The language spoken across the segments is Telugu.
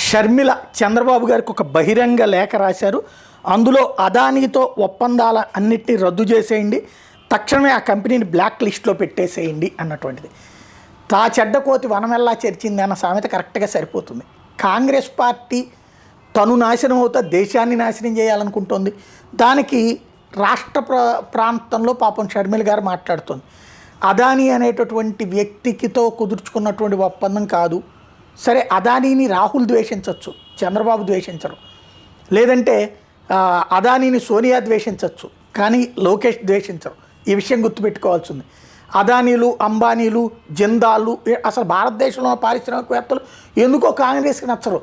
షర్మిల చంద్రబాబు గారికి ఒక బహిరంగ లేఖ రాశారు. అందులో అదానీతో ఒప్పందాల అన్నిటినీ రద్దు చేసేయండి, తక్షణమే ఆ కంపెనీని బ్లాక్ లిస్ట్లో పెట్టేసేయండి అన్నటువంటిది. తా చెడ్డ కోతి వనమెల్లా చెరిచింది అన్న సామెత కరెక్ట్గా సరిపోతుంది. కాంగ్రెస్ పార్టీ తను నాశనం అవుతా దేశాన్ని నాశనం చేయాలనుకుంటోంది. దానికి రాష్ట్ర ప్రాంతంలో పాపం షర్మిల గారు మాట్లాడుతుంది. అదానీ అనేటటువంటి వ్యక్తికితో కుదుర్చుకున్నటువంటి ఒప్పందం కాదు. సరే, అదానీని రాహుల్ ద్వేషించవచ్చు, చంద్రబాబు ద్వేషించరు. లేదంటే అదానీని సోనియా ద్వేషించవచ్చు, కానీ లోకేష్ ద్వేషించరు. ఈ విషయం గుర్తుపెట్టుకోవాల్సింది. అదానీలు, అంబానీలు, జిందాలు, అసలు భారతదేశంలో పారిశ్రామికవేత్తలు ఎందుకో కాంగ్రెస్కి నచ్చరు.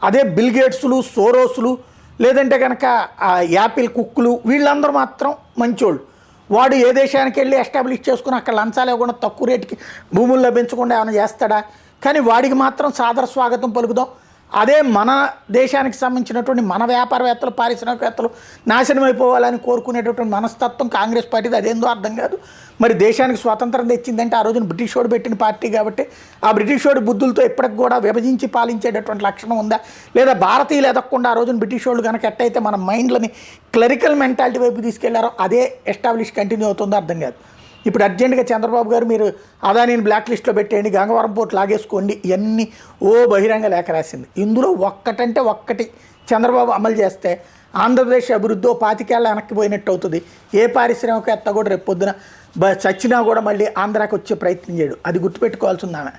అదే బిల్ గేట్స్లు, సోరోస్లు, లేదంటే కనుక యాపిల్ కుక్కులు, వీళ్ళందరూ మాత్రం మంచోళ్ళు. వాడు ఏ దేశానికి వెళ్ళి ఎస్టాబ్లిష్ చేసుకుని అక్కడ లంచాలు ఇవ్వకుండా తక్కువ రేటుకి భూములు లభించకుండా ఏమైనా చేస్తాడా? కానీ వాడికి మాత్రం సాదర స్వాగతం పలుకుదాం. అదే మన దేశానికి సంబంధించినటువంటి మన వ్యాపారవేత్తలు, పారిశ్రామికవేత్తలు నాశనం అయిపోవాలని కోరుకునేటటువంటి మనస్తత్వం కాంగ్రెస్ పార్టీది. అదేందో అర్థం కాదు. మరి దేశానికి స్వాతంత్రం తెచ్చిందంటే ఆ రోజున బ్రిటిష్ వాడు పెట్టిన పార్టీ కాబట్టి ఆ బ్రిటిష్ వాడి బుద్ధులతో ఇప్పటికి కూడా విభజించి పాలించేటటువంటి లక్షణం ఉందా? లేదా భారతీయులు ఎదగకుండా ఆ రోజున బ్రిటిష్ వాళ్ళు కనుక ఎట్టయితే మన మైండ్లని క్లరికల్ మెంటాలిటీ వైపు తీసుకెళ్లారో అదే ఎస్టాబ్లిష్ కంటిన్యూ అవుతుందో అర్థం కాదు. ఇప్పుడు అర్జెంటుగా చంద్రబాబు గారు మీరు అదానీని బ్లాక్ లిస్ట్లో పెట్టేయండి, గంగవరం పోర్టు లాగేసుకోండి, ఇవన్నీ బహిరంగ లేఖ రాసింది. ఇందులో ఒక్కటంటే ఒక్కటి చంద్రబాబు అమలు చేస్తే ఆంధ్రప్రదేశ్ అభివృద్ధి 25 ఏళ్ళ వెనక్కిపోయినట్టు అవుతుంది. ఏ పారిశ్రామికవేత్త కూడా రేపు పొద్దున చచ్చినా కూడా మళ్ళీ ఆంధ్రాకి వచ్చే ప్రయత్నం చేయడు. అది గుర్తుపెట్టుకోవాల్సింది ఆమె.